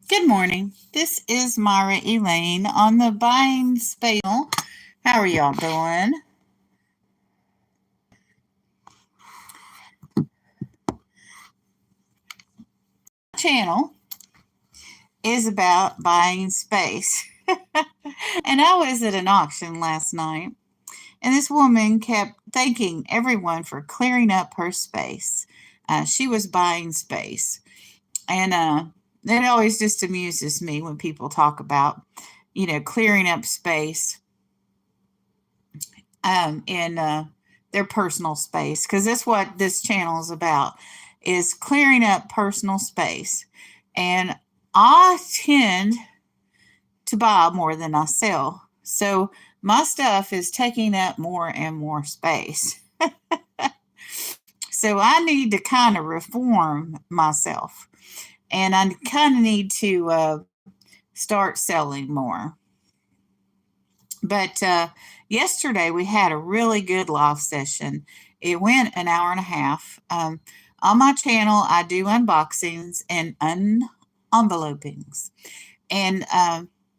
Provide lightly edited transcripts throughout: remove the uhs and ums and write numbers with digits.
Good morning. This is Myra Elaine on the Buying Space channel. How are y'all doing? Channel is about buying space. And I was at an auction last night, and this woman kept thanking everyone for clearing up her space. She was buying space. And it always just amuses me when people talk about, clearing up space in their personal space, because that's what this channel is about, is clearing up personal space. And I tend to buy more than I sell. So my stuff is taking up more and more space. So I need to kind of reform myself. And I kind of need to start selling more. But yesterday we had a really good live session. It went an hour and a half. On my channel, I do unboxings and envelopings, and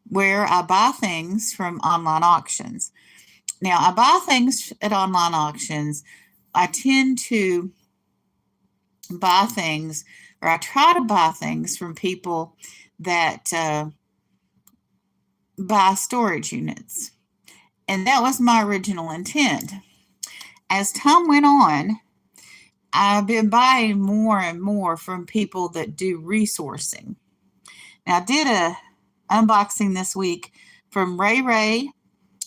where I buy things from online auctions. Now, I buy things at online auctions. I tend to buy things, or I try to buy things from people that buy storage units. And that was my original intent. As time went on, I've been buying more and more from people that do resourcing. Now, I did a unboxing this week from Ray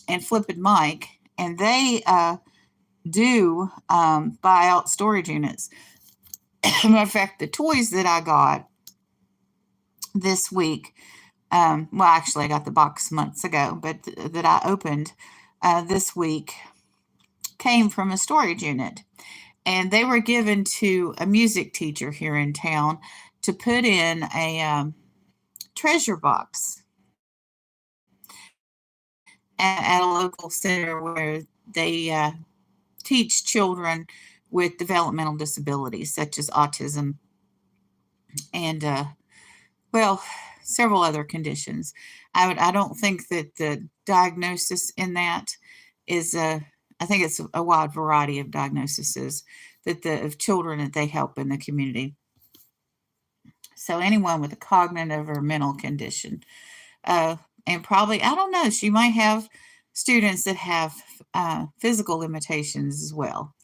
and Flippin' Mike, and they do buy out storage units. Matter of fact, the toys that I got this week, well, actually, I got the box months ago, but that I opened this week came from a storage unit. And they were given to a music teacher here in town to put in a treasure box at a local center where they teach children with developmental disabilities such as autism and, well, several other conditions. I don't think that the diagnosis in that is I think it's a wide variety of diagnoses that of children that they help in the community. So anyone with a cognitive or mental condition, and probably, I don't know, she might have students that have physical limitations as well.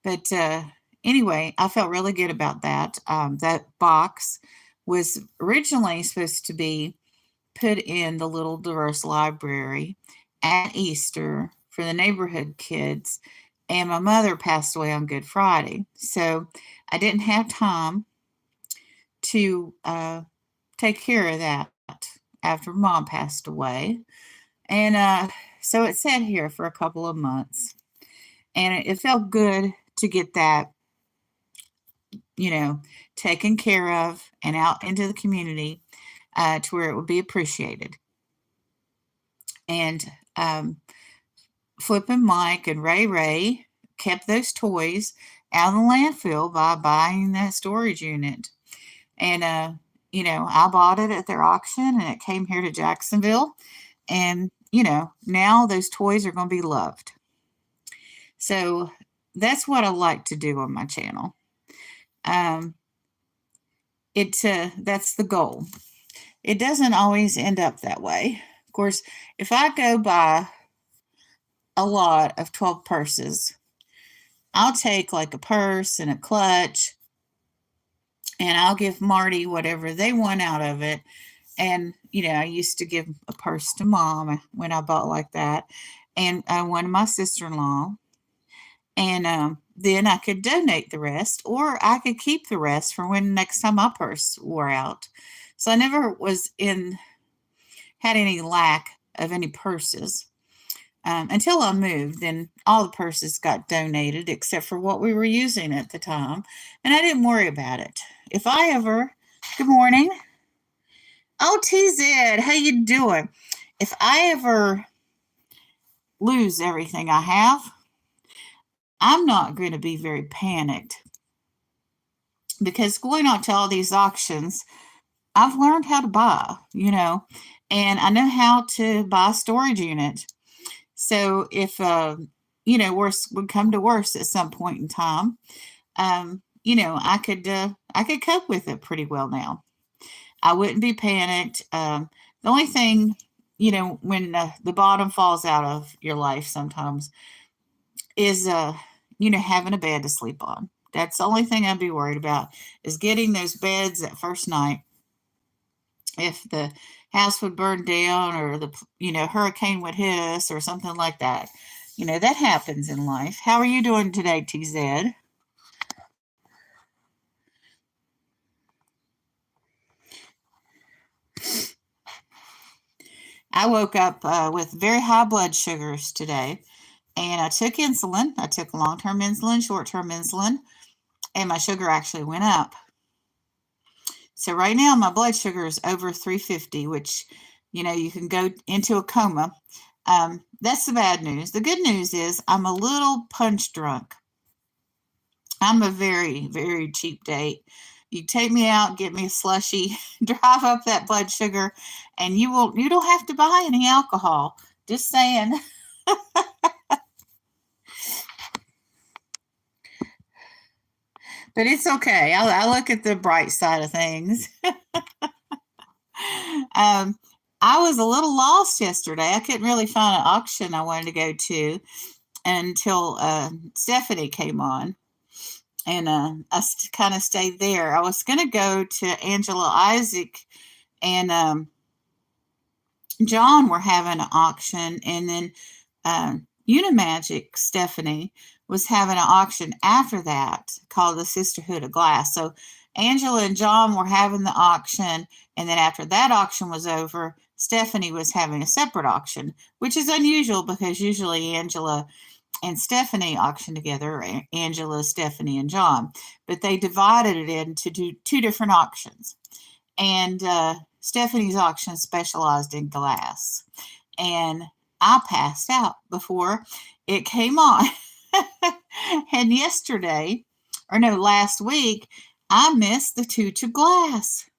But anyway, I felt really good about that. That box was originally supposed to be put in the little diverse library at Easter for the neighborhood kids. And my mother passed away on Good Friday. So I didn't have time to take care of that after mom passed away. And so it sat here for a couple of months. And it felt good to get that, taken care of and out into the community to where it would be appreciated. And Flippin' Mike and Ray kept those toys out of the landfill by buying that storage unit. And, I bought it at their auction and it came here to Jacksonville. And, now those toys are going to be loved. So that's what I like to do on my channel. That's the goal. It doesn't always end up that way. Of course, if I go buy a lot of 12 purses, I'll take like a purse and a clutch, and I'll give Marty whatever they want out of it. And, I used to give a purse to mom when I bought like that, and one to my sister-in-law. And then I could donate the rest, or I could keep the rest for when next time my purse wore out. So I never had any lack of any purses until I moved. Then all the purses got donated except for what we were using at the time, and I didn't worry about it. Good morning. Oh, TZ, how you doing? If I ever lose everything I have, I'm not going to be very panicked, because going out to all these auctions, I've learned how to buy, and I know how to buy a storage unit. So if, worse would come to worse at some point in time, I could cope with it pretty well now. I wouldn't be panicked. The only thing, when the bottom falls out of your life sometimes is, having a bed to sleep on. That's the only thing I'd be worried about is getting those beds that first night. If the house would burn down or the, hurricane would hit us or something like that. That happens in life. How are you doing today, TZ? I woke up with very high blood sugars today, and I took insulin. I took long-term insulin, short-term insulin, and my sugar actually went up. So right now my blood sugar is over 350, which, you can go into a coma. That's the bad news. The good news is I'm a little punch drunk. I'm a very, very cheap date. You take me out, get me a slushie, drive up that blood sugar, and you don't have to buy any alcohol. Just saying. But it's okay. I look at the bright side of things. I was a little lost yesterday. I couldn't really find an auction I wanted to go to until Stephanie came on. And I kind of stayed there. I was going to go to Angela Isaac and John were having an auction. And then Unimagic, Stephanie, was having an auction after that called the Sisterhood of Glass. So Angela and John were having the auction. And then after that auction was over, Stephanie was having a separate auction, which is unusual because usually Angela and Stephanie auction together, Angela, Stephanie, and John, but they divided it into two different auctions. And Stephanie's auction specialized in glass. And I passed out before it came on. And last week, I missed the Touch of Glass.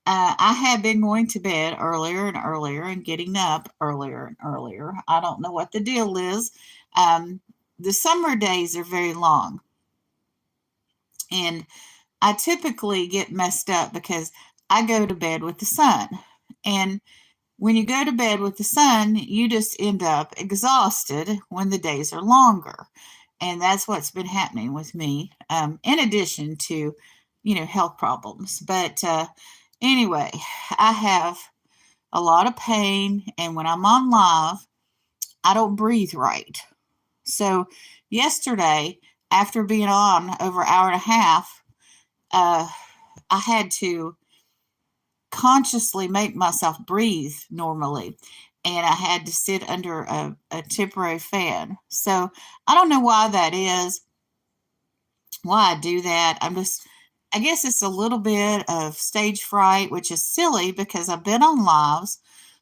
I had been going to bed earlier and earlier and getting up earlier and earlier. I don't know what the deal is. The summer days are very long. And I typically get messed up because I go to bed with the sun. And when you go to bed with the sun, you just end up exhausted when the days are longer. And that's what's been happening with me, in addition to, health problems. But anyway, I have a lot of pain. And when I'm on live, I don't breathe right. So yesterday, after being on over an hour and a half, I had to consciously make myself breathe normally. And I had to sit under a temporary fan. So I don't know why that is, why I do that. I guess it's a little bit of stage fright, which is silly because I've been on lives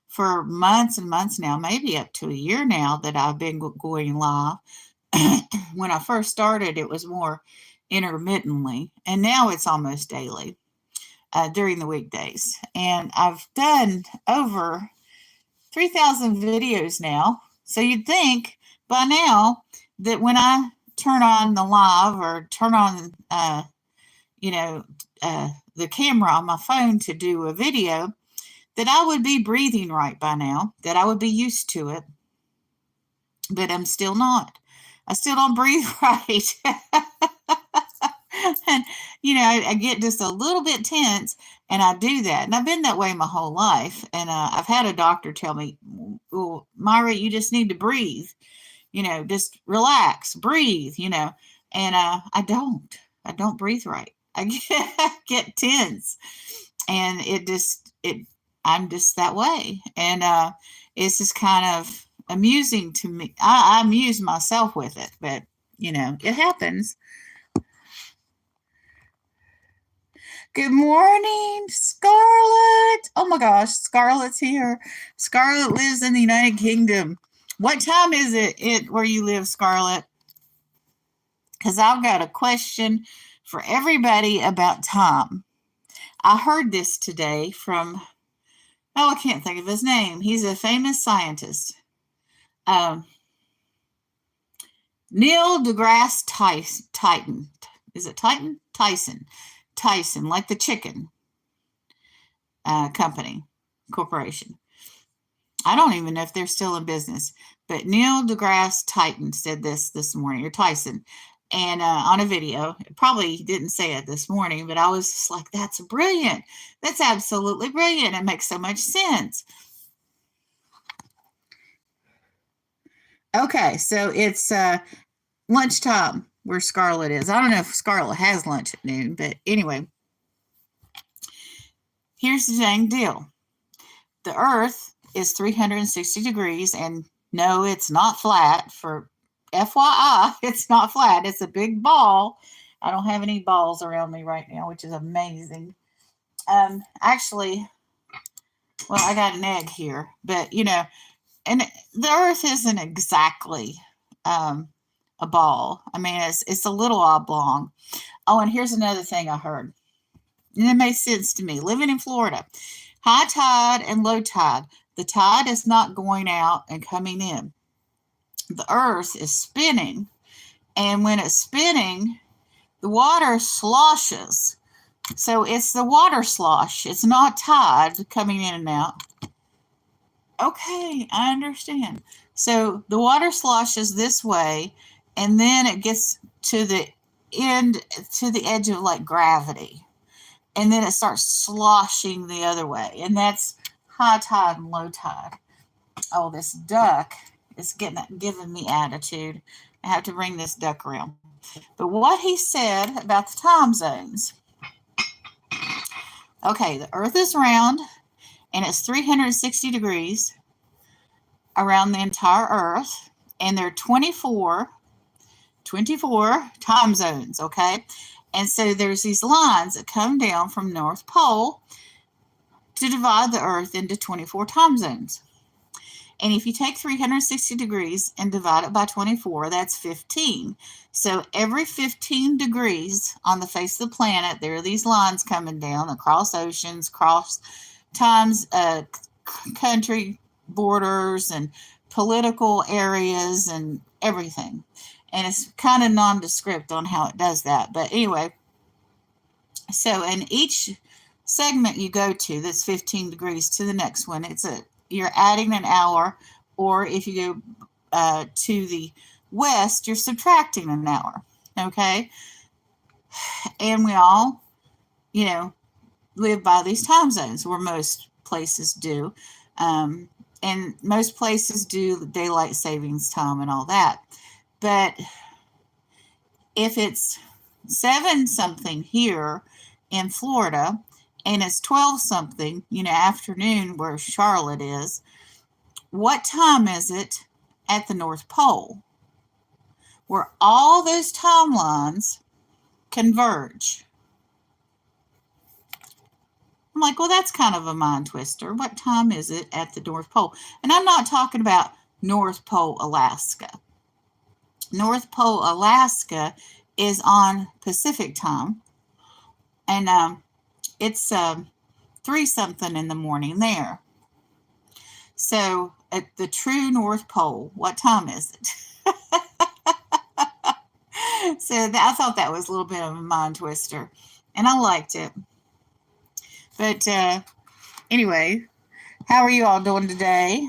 for months and months now, maybe up to a year now that I've been going live. When I first started, it was more intermittently, and now it's almost daily during the weekdays. And I've done over 3,000 videos now. So you'd think by now that when I turn on the live or turn on, the camera on my phone to do a video, that I would be breathing right by now, that I would be used to it. But I'm still not. I still don't breathe right. And, I get just a little bit tense, and I do that. And I've been that way my whole life. And I've had a doctor tell me, well, Myra, you just need to breathe. Just relax, breathe, and I don't breathe right. I get tense, and I'm just that way. And it's just kind of amusing to me. I amuse myself with it, but it happens. Good morning, Scarlett. Oh my gosh, Scarlett's here. Scarlett lives in the United Kingdom. What time is it where you live, Scarlett? Because I've got a question for everybody about time. I heard this today from, oh, I can't think of his name. He's a famous scientist. Um, Neil deGrasse Tyson. Is it Titan? Tyson. Tyson, like the chicken company, corporation. I don't even know if they're still in business, but Neil deGrasse Tyson said this morning, or Tyson, and on a video. Probably didn't say it this morning, but I was just like, that's brilliant. That's absolutely brilliant. It makes so much sense. Okay, so it's lunchtime where Scarlett is. I don't know if Scarlett has lunch at noon, but anyway, here's the dang deal. The Earth is 360 degrees, and no, it's not flat. For FYI, it's not flat. It's a big ball. I don't have any balls around me right now, which is amazing. Actually, well, I got an egg here, but and the Earth isn't exactly a ball. I mean, it's a little oblong. Oh, and here's another thing I heard, and it made sense to me. Living in Florida, high tide and low tide. The tide is not going out and coming in. The Earth is spinning, and when it's spinning, the water sloshes. So it's the water slosh. It's not tide coming in and out. Okay, I understand. So the water sloshes this way, and then it gets to the edge of like gravity. And then it starts sloshing the other way. And that's high tide and low tide. Oh, this duck is giving me attitude. I have to bring this duck around. But what he said about the time zones. Okay, the Earth is round, and it's 360 degrees around the entire Earth, and there are 24 time zones, okay? And so there's these lines that come down from North Pole to divide the Earth into 24 time zones. And if you take 360 degrees and divide it by 24, that's 15. So every 15 degrees on the face of the planet, there are these lines coming down across oceans, across times, country borders and political areas and everything. And it's kind of nondescript on how it does that. But anyway, so in each segment you go to that's 15 degrees to the next one, you're adding an hour, or if you go to the west, you're subtracting an hour, okay? And we all, live by these time zones, where most places do. And most places do daylight savings time and all that. But if it's 7-something here in Florida, and it's 12-something, afternoon where Charlotte is, what time is it at the North Pole? Where all those timelines converge. I'm like, well, that's kind of a mind twister. What time is it at the North Pole? And I'm not talking about North Pole, Alaska. North Pole, Alaska is on Pacific time. And it's 3-something in the morning there. So at the true North Pole, what time is it? So I thought that was a little bit of a mind twister, and I liked it. But anyway, how are you all doing today?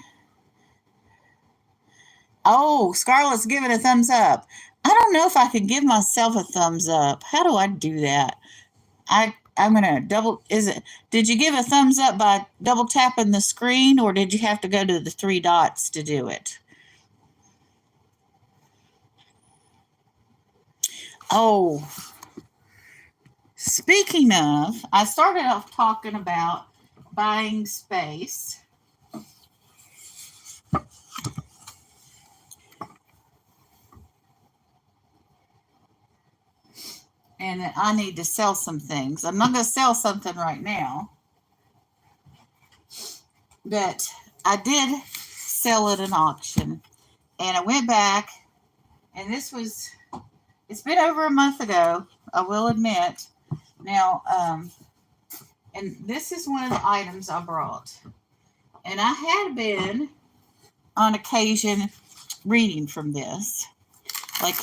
Oh, Scarlett's giving a thumbs up. I don't know if I can give myself a thumbs up. How do I do that? I'm going to did you give a thumbs up by double tapping the screen, or did you have to go to the 3 dots to do it? Oh, speaking of, I started off talking about buying space. And I need to sell some things. I'm not going to sell something right now, but I did sell at an auction, and I went back, and it's been over a month ago, I will admit. Now, And this is one of the items I brought. And I had been on occasion reading from this. Like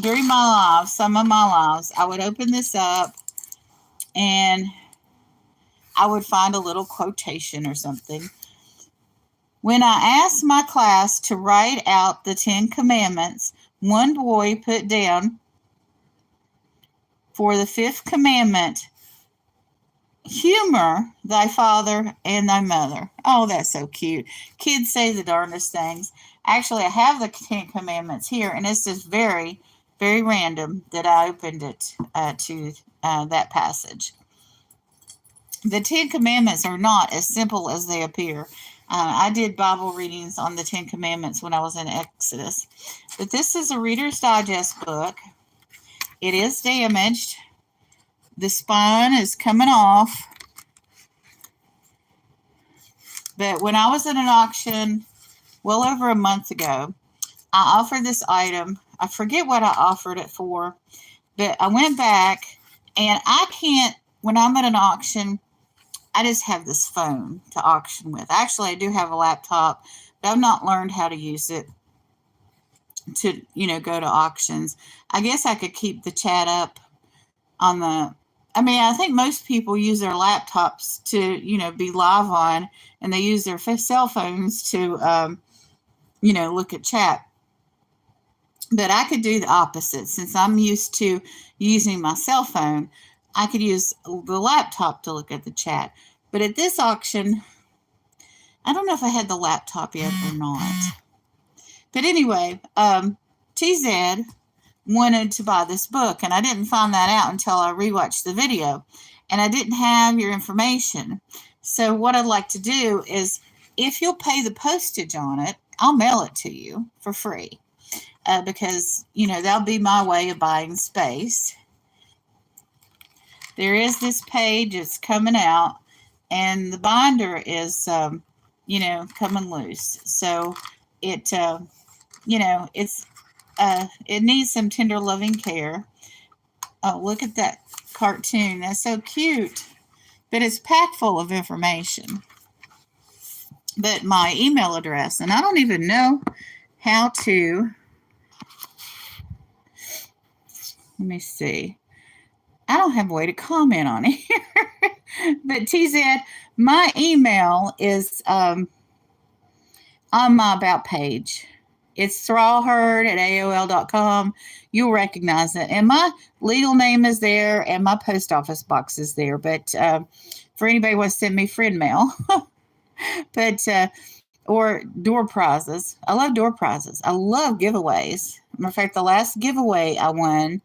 during my lives, some of my lives, I would open this up and I would find a little quotation or something. When I asked my class to write out the 10 Commandments, one boy put down for the fifth commandment, humor thy father and thy mother. Oh, that's so cute. Kids say the darndest things. Actually, I have the 10 Commandments here, and it's just very, very random that I opened it to that passage. The 10 Commandments are not as simple as they appear. I did Bible readings on the 10 Commandments when I was in Exodus. But this is a Reader's Digest book. It is damaged. The spine is coming off. But when I was at an auction well over a month ago, I offered this item. I forget what I offered it for, but I went back and I can't, when I'm at an auction, I just have this phone to auction with. Actually, I do have a laptop, but I've not learned how to use it to, go to auctions. I guess I could keep the chat up on the, I mean, I think most people use their laptops to, be live on, and they use their cell phones to, look at chat. But I could do the opposite. Since I'm used to using my cell phone, I could use the laptop to look at the chat. But at this auction, I don't know if I had the laptop yet or not. But anyway, TZ wanted to buy this book, and I didn't find that out until I rewatched the video. And I didn't have your information. So what I'd like to do is, if you'll pay the postage on it, I'll mail it to you for free. Because, that'll be my way of buying space. There is this page that's coming out, and the binder is, coming loose. So it, it's, it needs some tender loving care. Oh, look at that cartoon. That's so cute. But it's packed full of information. But my email address, and I don't even know how to, let me see. I don't have a way to comment on it here. But TZ, my email is on my About page. It's thrallherd@aol.com. You'll recognize it. And my legal name is there, and my post office box is there. But for anybody who wants to send me friend mail, but or door prizes. I love door prizes. I love giveaways. Matter of fact, the last giveaway I won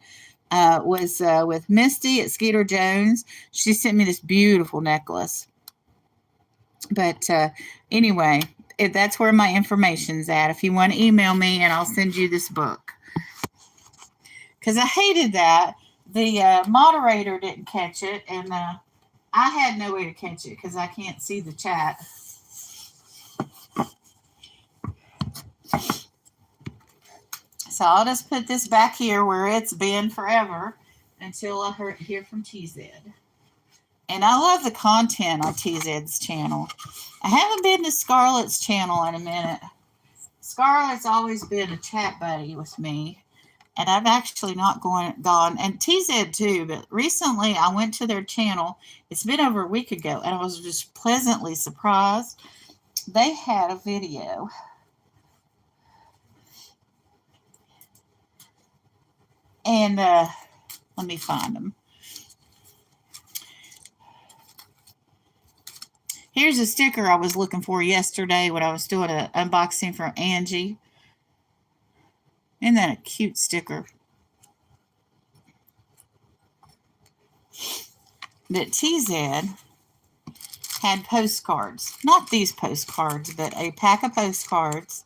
was with Misty at Skeeter Jones. She sent me this beautiful necklace. But anyway, that's where my information's at. If you want to email me, and I'll send you this book. Because I hated that. The moderator didn't catch it, and I had no way to catch it because I can't see the chat. So I'll just put this back here where it's been forever until I hear from TZ. And I love the content on TZ's channel. I haven't been to Scarlett's channel in a minute. Scarlett's always been a chat buddy with me. And I've actually not gone, and TZ too, but recently I went to their channel. It's been over a week ago, and I was just pleasantly surprised. They had a video. And let me find them. Here's a sticker I was looking for yesterday when I was doing an unboxing from Angie. Isn't that a cute sticker? That TZ had postcards. Not these postcards, but a pack of postcards.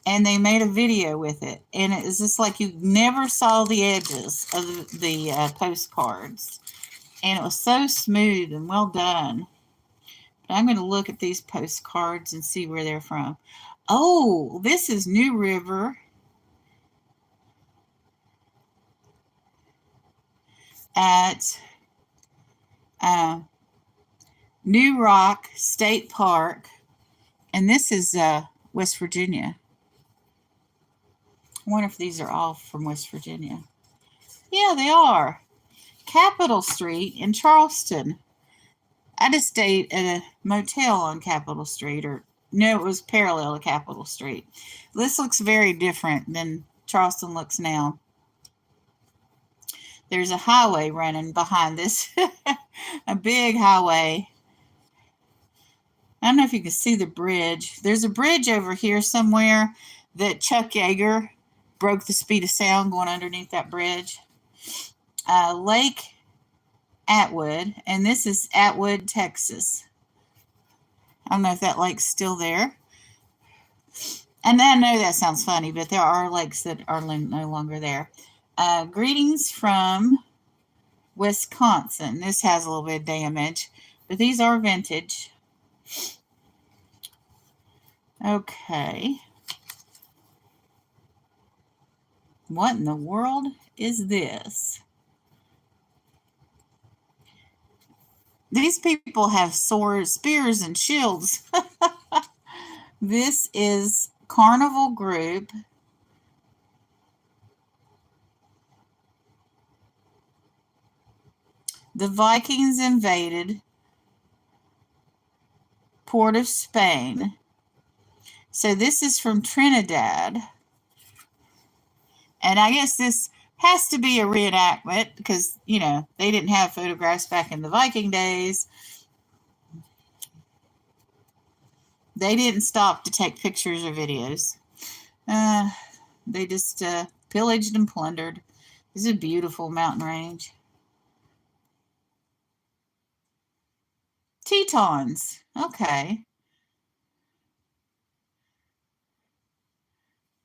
And they made a video with it. And it was just like you never saw the edges of the postcards. And it was so smooth and well done. But I'm going to look at these postcards and see where they're from. Oh, this is New River. At New Rock State Park, and this is West Virginia. I wonder if these are all from West Virginia. Yeah, they are. Capitol Street in Charleston. I just stayed at a motel on Capitol Street, or no, it was parallel to Capitol Street. This looks very different than Charleston looks now. There's a highway running behind this, a big highway. I don't know if you can see the bridge. There's a bridge over here somewhere that Chuck Yeager broke the speed of sound going underneath that bridge. Lake Atwood, and this is Atwood, Texas. I don't know if that lake's still there. And I know that sounds funny, but there are lakes that are no longer there. Greetings from Wisconsin. This has a little bit of damage, but these are vintage. Okay. What in the world is this? These people have swords, spears, and shields. This is Carnival Group. The Vikings invaded Port of Spain. So this is from Trinidad. And I guess this has to be a reenactment because, you know, they didn't have photographs back in the Viking days. They didn't stop to take pictures or videos. They just pillaged and plundered. This is a beautiful mountain range. Tetons. Okay.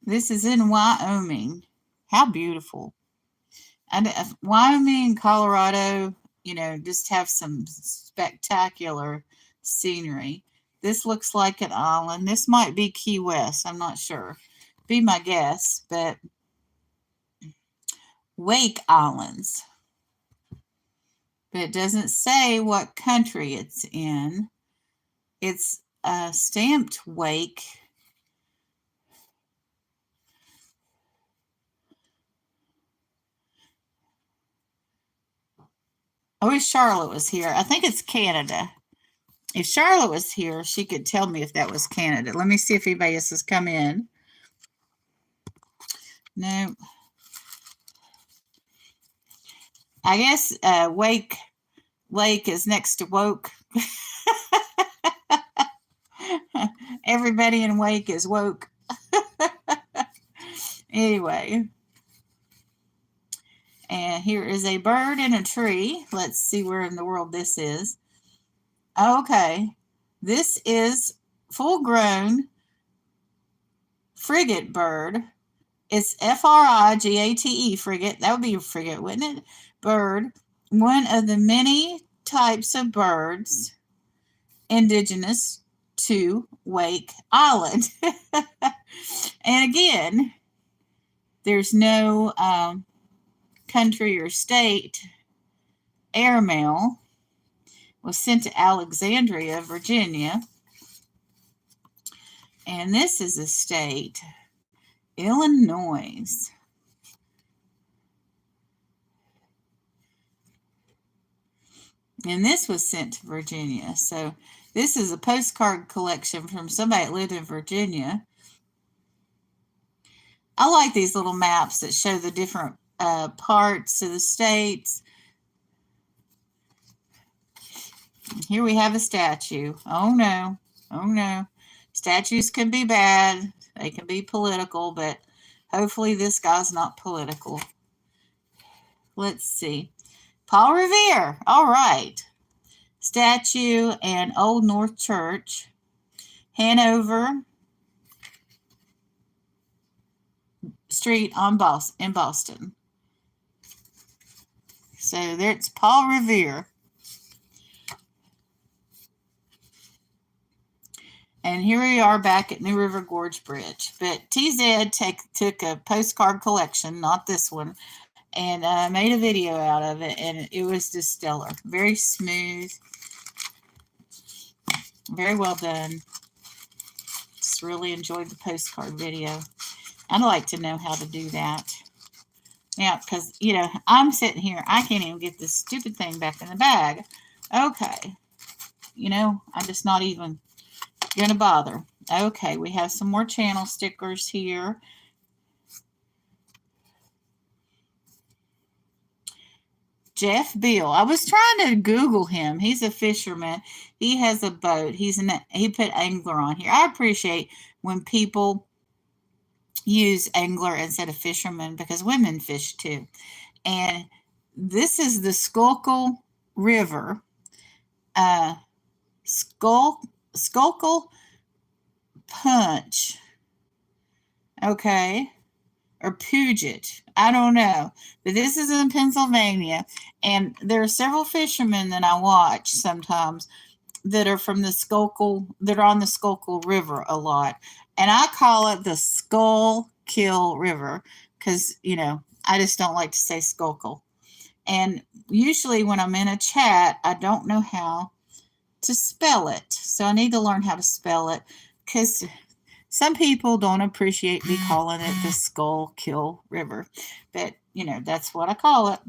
This is in Wyoming. How beautiful. And Wyoming, Colorado, you know, just have some spectacular scenery. This looks like an island. This might be Key West. I'm not sure. Be my guess, but Wake Islands. But it doesn't say what country it's in. It's stamped Wake. I wish Charlotte was here. I think it's Canada. If Charlotte was here, she could tell me if that was Canada. Let me see if anybody else has come in. No. I guess Wake Lake is next to Woke. Everybody in Wake is woke. Anyway. And here is a bird in a tree. Let's see where in the world this is. Okay. This is full-grown frigate bird. It's Frigate, frigate. That would be a frigate, wouldn't it? Bird. One of the many types of birds indigenous to Wake Island. And again, there's no country or state. Airmail was sent to Alexandria, Virginia. And this is a state, Illinois. And this was sent to Virginia. So this is a postcard collection from somebody that lived in Virginia. I like these little maps that show the different parts of the states. Here we have a statue. Oh no. Oh no. Statues can be bad. They can be political, but hopefully this guy's not political. Let's see. Paul Revere. All right. Statue and Old North Church. Hanover Street in Boston. So there's Paul Revere. And here we are back at New River Gorge Bridge. But TZ took a postcard collection, not this one, and made a video out of it. And it was just stellar. Very smooth. Very well done. Just really enjoyed the postcard video. I'd like to know how to do that. Now, because, I'm sitting here. I can't even get this stupid thing back in the bag. Okay. I'm just not even going to bother. Okay, we have some more channel stickers here. Jeff Bill. I was trying to Google him. He's a fisherman. He has a boat. He put angler on here. I appreciate when people use angler instead of fisherman because women fish too. And this is the Schuylkill River. Schuylkill Punch. Okay. Or Puget. I don't know. But this is in Pennsylvania. And there are several fishermen that I watch sometimes that are from the Schuylkill, that are on the Schuylkill River a lot. And I call it the Schuylkill River because, I just don't like to say Schuylkill. And usually when I'm in a chat, I don't know how to spell it. So I need to learn how to spell it because some people don't appreciate me calling it the Schuylkill River. But, that's what I call it.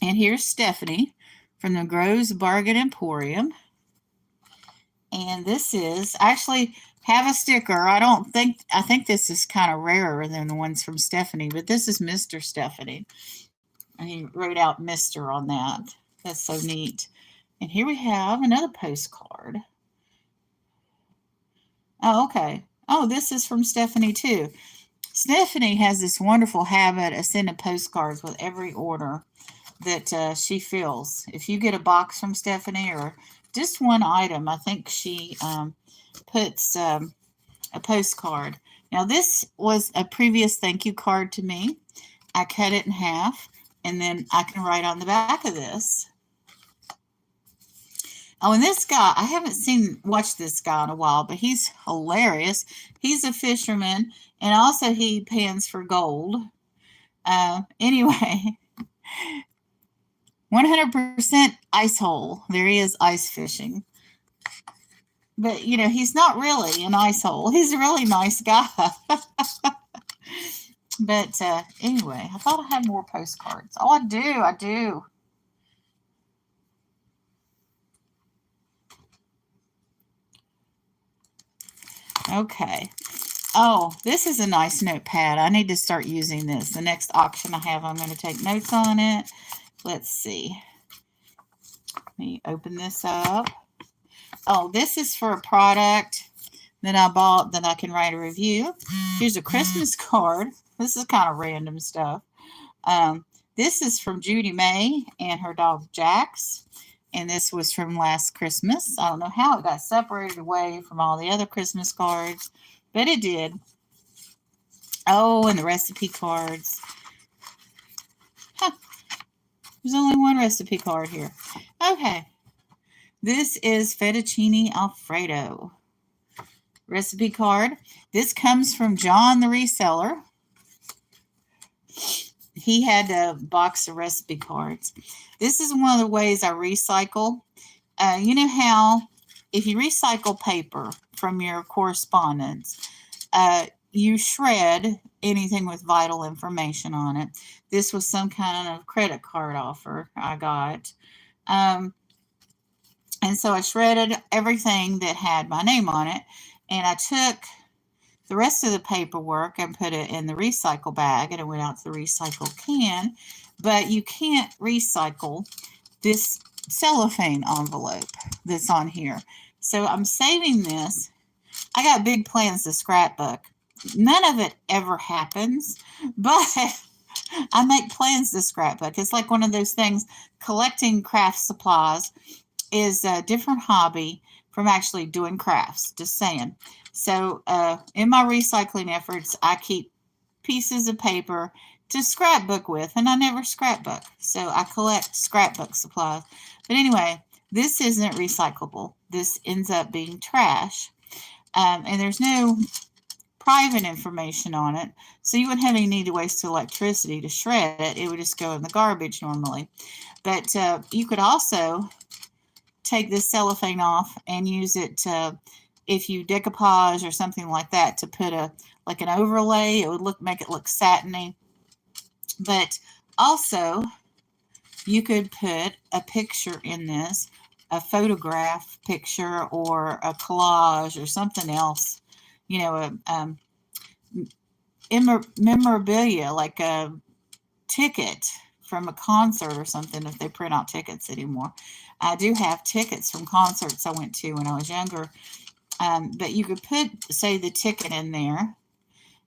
And here's Stephanie from the Groves Bargain Emporium. And this is, I actually have a sticker. I think this is kind of rarer than the ones from Stephanie, but this is Mr. Stephanie. And he wrote out Mr. on that. That's so neat. And here we have another postcard. Oh, okay. Oh, this is from Stephanie too. Stephanie has this wonderful habit of sending postcards with every order that she fills. If you get a box from Stephanie or just one item, I think she puts a postcard. Now, this was a previous thank you card to me. I cut it in half, and then I can write on the back of this. Oh, and this guy, I haven't watched this guy in a while, but he's hilarious. He's a fisherman, and also he pans for gold. Anyway, 100% ice hole. There he is ice fishing. But, he's not really an ice hole. He's a really nice guy. But anyway, I thought I had more postcards. Oh, I do. Okay. Oh, this is a nice notepad. I need to start using this. The next auction I have, I'm going to take notes on it. Let's see. Let me open this up. Oh, this is for a product that I bought that I can write a review. Here's a Christmas card. This is kind of random stuff. This is from Judy May and her dog Jax. And this was from last Christmas. I don't know how it got separated away from all the other Christmas cards, but it did. Oh, and the recipe cards. Huh. There's only one recipe card here. Okay. This is fettuccine Alfredo. Recipe card. This comes from John the reseller. He had a box of recipe cards. This is one of the ways I recycle. You know how if you recycle paper from your correspondence, you shred anything with vital information on it. This was some kind of credit card offer I got. And so I shredded everything that had my name on it, and I took the rest of the paperwork and put it in the recycle bag, and it went out to the recycle can. But you can't recycle this cellophane envelope that's on here. So I'm saving this. I got big plans to scrapbook. None of it ever happens, but I make plans to scrapbook. It's like one of those things. Collecting craft supplies is a different hobby from actually doing crafts, just saying. So in my recycling efforts, I keep pieces of paper to scrapbook with, and I never scrapbook. So I collect scrapbook supplies. But anyway, this isn't recyclable. This ends up being trash. And there's no private information on it. So you wouldn't have any need to waste electricity to shred it. It would just go in the garbage normally. But you could also take this cellophane off and use it to, if you decoupage or something like that, to put like an overlay. It would make it look satiny. But also, you could put a picture in this, a photograph picture or a collage or something else, you know, memorabilia, like a ticket from a concert or something, if they print out tickets anymore. I do have tickets from concerts I went to when I was younger. But you could put, say, the ticket in there,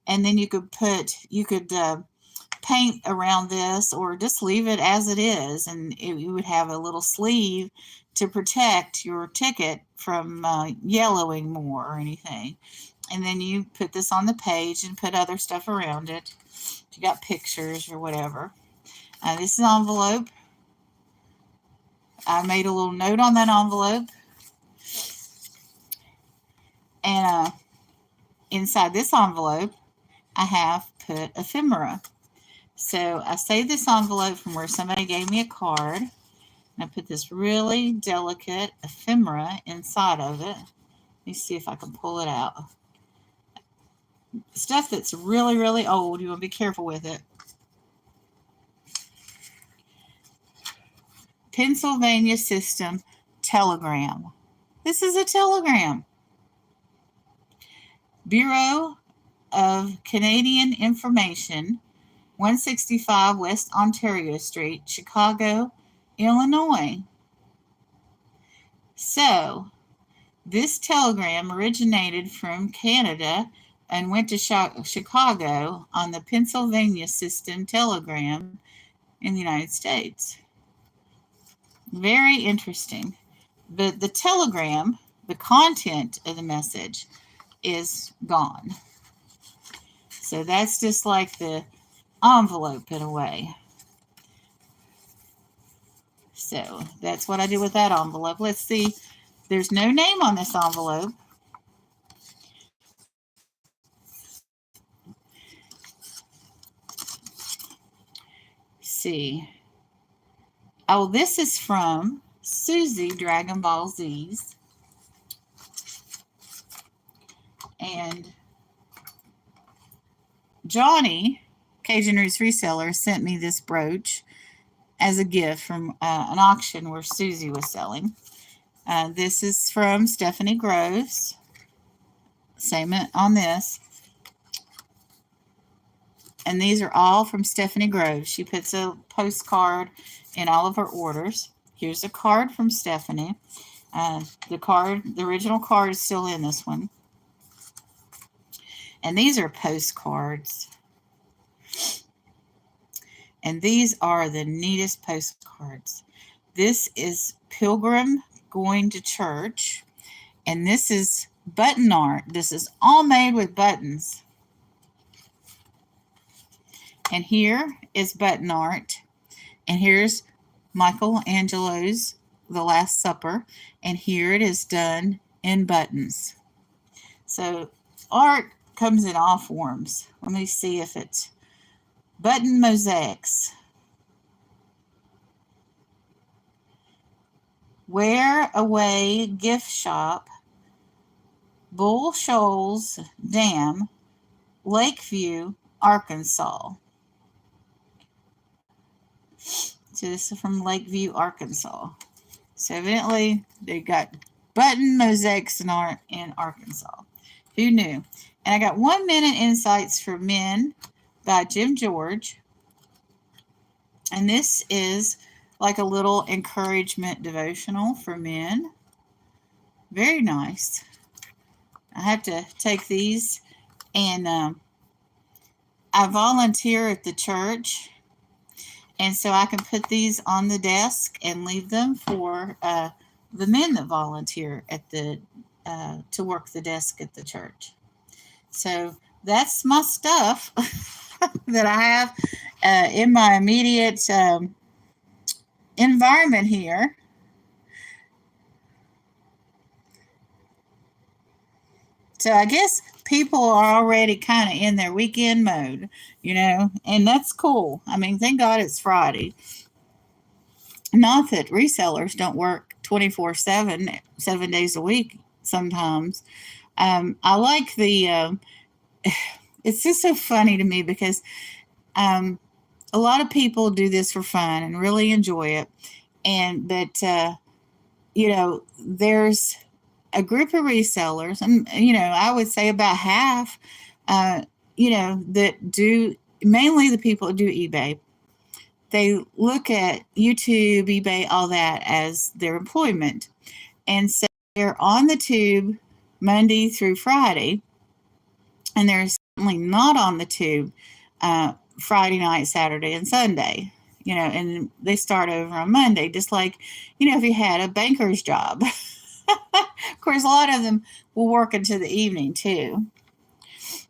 and then you could paint around this, or just leave it as it is, and you would have a little sleeve to protect your ticket from yellowing more or anything. And then you put this on the page and put other stuff around it. You got pictures or whatever. This is an envelope. I made a little note on that envelope. And inside this envelope, I have put ephemera. So I saved this envelope from where somebody gave me a card. And I put this really delicate ephemera inside of it. Let me see if I can pull it out. Stuff that's really, really old, you want to be careful with it. Pennsylvania System Telegram. This is a telegram. Bureau of Canadian Information, 165 West Ontario Street, Chicago, Illinois. So, this telegram originated from Canada and went to Chicago on the Pennsylvania System Telegram in the United States. Very interesting. But the telegram, the content of the message, is gone. So that's just like the envelope in a way. So that's what I did with that envelope. Let's see. There's no name on this envelope. See. Oh, this is from Susie, Dragon Ball Z's. And Johnny, Cajun Roots Reseller, sent me this brooch as a gift from an auction where Susie was selling. This is from Stephanie Groves. Same on this. And these are all from Stephanie Groves. She puts a postcard in all of her orders. Here's a card from Stephanie. The original card is still in this one. And these are postcards. And these are the neatest postcards. This is Pilgrim Going to Church. And this is button art. This is all made with buttons. And here is button art. And here's Michelangelo's The Last Supper. And here it is done in buttons. So art comes in all forms. Let me see if it's button mosaics. Wear Away Gift Shop, Bull Shoals Dam, Lakeview, Arkansas. So this is from Lakeview, Arkansas. So evidently they got button mosaics and art in Arkansas. Who knew? And I got 1 Minute Insights for Men by Jim George. And this is like a little encouragement devotional for men. Very nice. I have to take these, and I volunteer at the church. And so I can put these on the desk and leave them for the men that volunteer at to work the desk at the church. So that's my stuff that I have in my immediate environment here. So I guess people are already kind of in their weekend mode, and that's cool. I mean, thank God it's Friday. Not that resellers don't work 24/7, 7 days a week sometimes. I like it's just so funny to me because um, a lot of people do this for fun and really enjoy it. But there's a group of resellers, and I would say about half, uh, that do, mainly the people that do eBay. They look at YouTube, eBay, all that as their employment, and so they're on the tube Monday through Friday, and they're certainly not on the tube Friday night, Saturday, and Sunday. And they start over on Monday, just like if you had a banker's job. Of course, a lot of them will work into the evening too.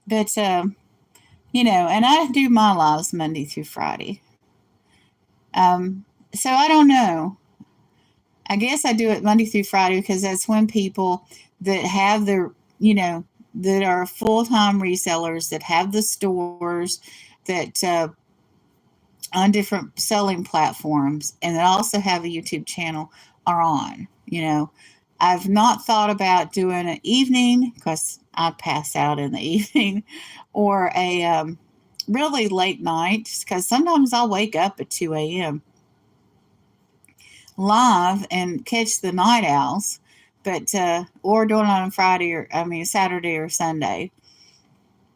But, and I do my lives Monday through Friday. So I don't know. I guess I do it Monday through Friday because that's when people that have their, that are full-time resellers, that have the stores, that on different selling platforms, and that also have a YouTube channel are on. I've not thought about doing an evening because I pass out in the evening, or a really late night because sometimes I'll wake up at 2 a.m. live and catch the night owls, but or doing it on Saturday or Sunday.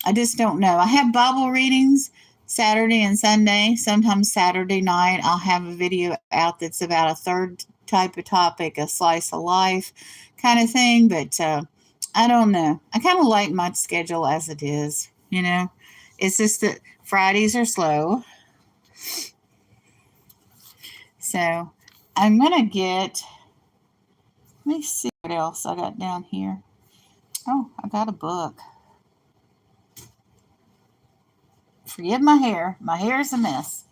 I just don't know. I have Bible readings Saturday and Sunday. Sometimes Saturday night I'll have a video out that's about a third type of topic, a slice of life kind of thing. But I don't know. I kind of like my schedule as it is. It's just that Fridays are slow. So I'm going to let me see what else I got down here. Oh, I got a book. Forgive my hair. My hair is a mess.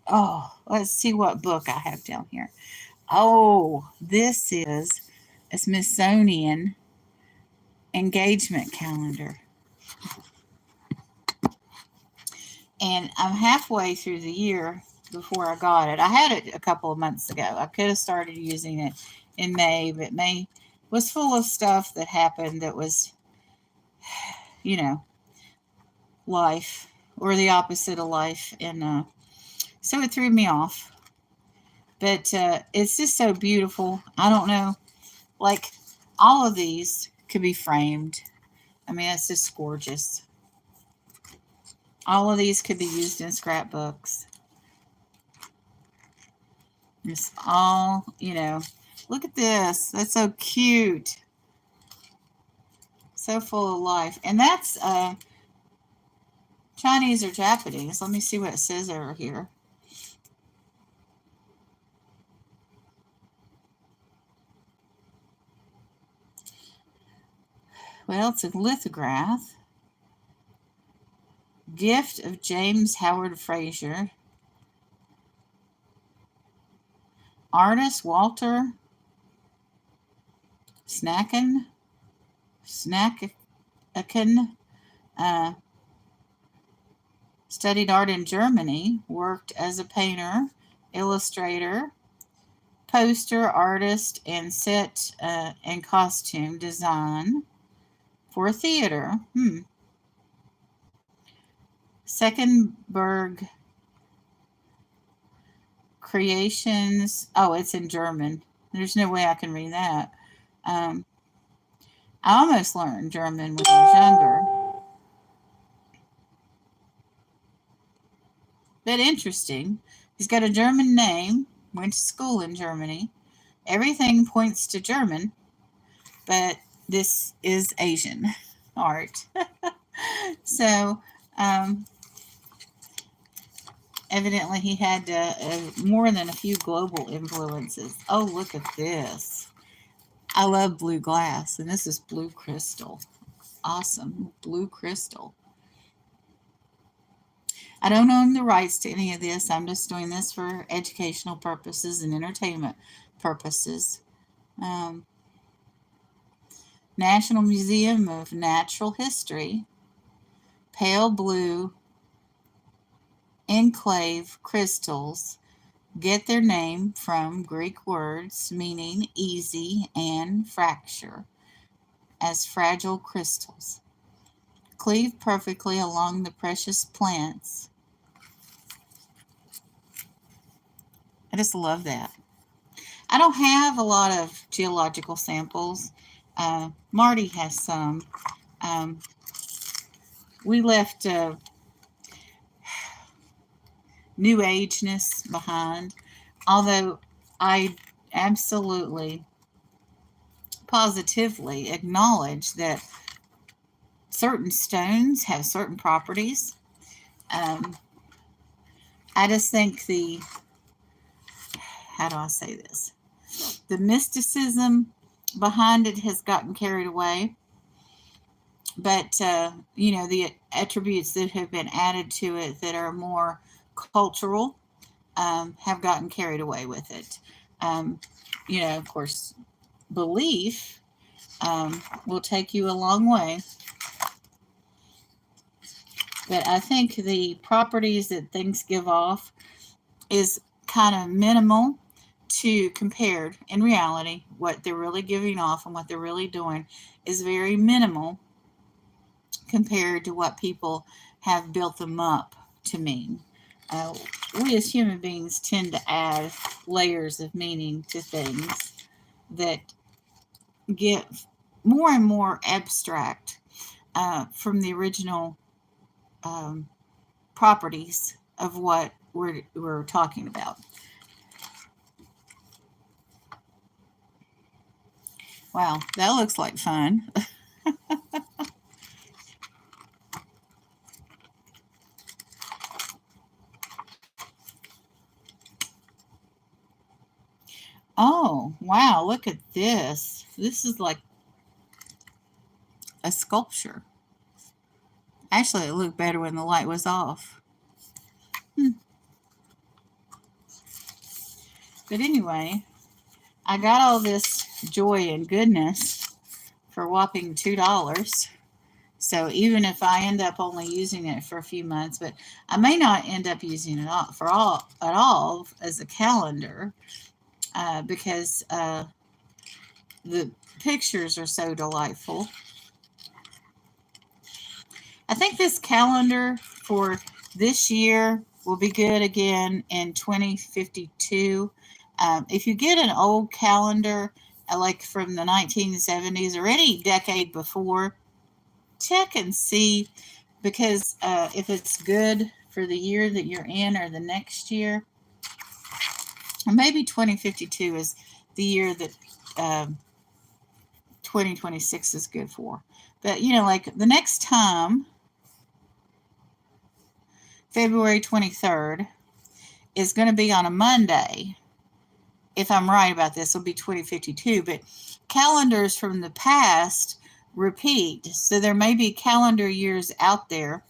Oh, let's see what book I have down here. Oh, this is a Smithsonian engagement calendar. And I'm halfway through the year before I got it. I had it a couple of months ago. I could have started using it in May, but May was full of stuff that happened that was, life, or the opposite of life. And so it threw me off. But it's just so beautiful. I don't know. Like, all of these could be framed. I mean, it's just gorgeous. All of these could be used in scrapbooks. It's all, look at this. That's so cute. So full of life. And that's Chinese or Japanese. Let me see what it says over here. Well, it's a lithograph. Gift of James Howard Fraser. Artist Walter Snacken. Studied art in Germany. Worked as a painter, illustrator, poster artist, and set and costume design for theater. Seckenberg Creations. Oh, it's in German. There's no way I can read that. I almost learned German when I was younger. But interesting. He's got a German name, went to school in Germany. Everything points to German, but this is Asian art. So, evidently he had more than a few global influences. Oh, look at this. I love blue glass, and this is blue crystal. Awesome. Blue crystal. I don't own the rights to any of this. I'm just doing this for educational purposes and entertainment purposes. National Museum of Natural History. Pale blue enclave crystals get their name from Greek words meaning easy and fracture, as fragile crystals. Cleave perfectly along the precious plants. I just love that. I don't have a lot of geological samples. Marty has some. Um, we left New Ageness behind, although I absolutely, positively acknowledge that certain stones have certain properties. Um, I just think how do I say this? The mysticism behind it has gotten carried away, but the attributes that have been added to it that are more cultural have gotten carried away with it. Um, of course, belief will take you a long way, but I think the properties that things give off is kind of minimal to compared in reality. What they're really giving off and what they're really doing is very minimal compared to what people have built them up to mean. We as human beings tend to add layers of meaning to things that get more and more abstract from the original um, properties of what we're talking about. Wow, that looks like fun. Oh, wow, look at this. This is like a sculpture. Actually, it looked better when the light was off. But anyway, I got all this joy and goodness for whopping $2. So even if I end up only using it for a few months, but I may not end up using it at all as a calendar because the pictures are so delightful. I think this calendar for this year will be good again in 2052. If you get an old calendar, like from the 1970s or any decade before, check and see, because if it's good for the year that you're in or the next year, or maybe 2052 is the year that 2026 is good for. But, like the next time, February 23rd, is going to be on a Monday. If I'm right about this, it'll be 2052. But calendars from the past repeat. So there may be calendar years out there.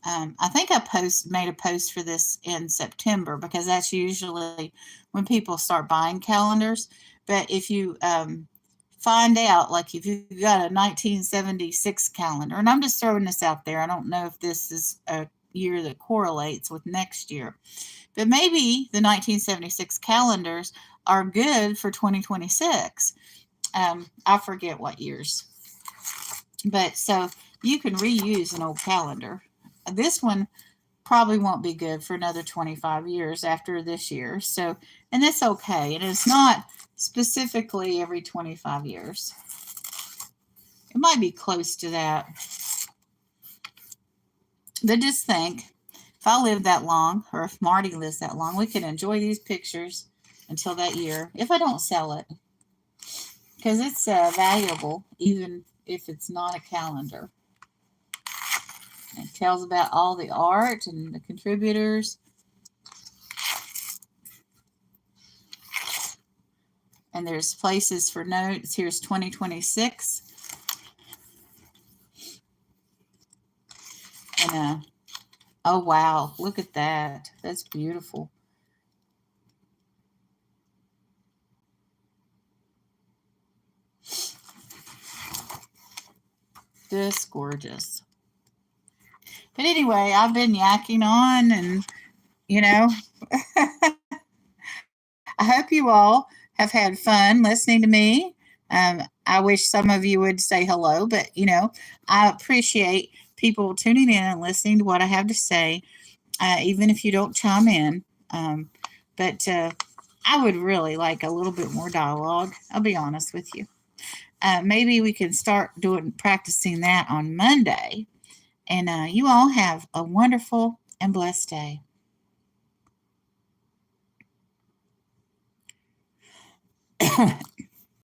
I think I made a post for this in September because that's usually when people start buying calendars. But if you find out, like if you've got a 1976 calendar, and I'm just throwing this out there, I don't know if this is a year that correlates with next year, but maybe the 1976 calendars are good for 2026. I forget what years, but so you can reuse an old calendar. This one probably won't be good for another 25 years after this year. So, and that's okay. And it's not specifically every 25 years. It might be close to that. But just think, if I live that long, or if Marty lives that long, we can enjoy these pictures until that year, if I don't sell it. Because it's valuable, even if it's not a calendar. It tells about all the art and the contributors. And there's places for notes. Here's 2026. And oh wow, look at that. That's beautiful. Just gorgeous. But anyway, I've been yakking on, and hope you all have had fun listening to me. I wish some of you would say hello, but I appreciate people tuning in and listening to what I have to say, even if you don't chime in. But I would really like a little bit more dialogue. I'll be honest with you. Maybe we can start practicing that on Monday. And you all have a wonderful and blessed day.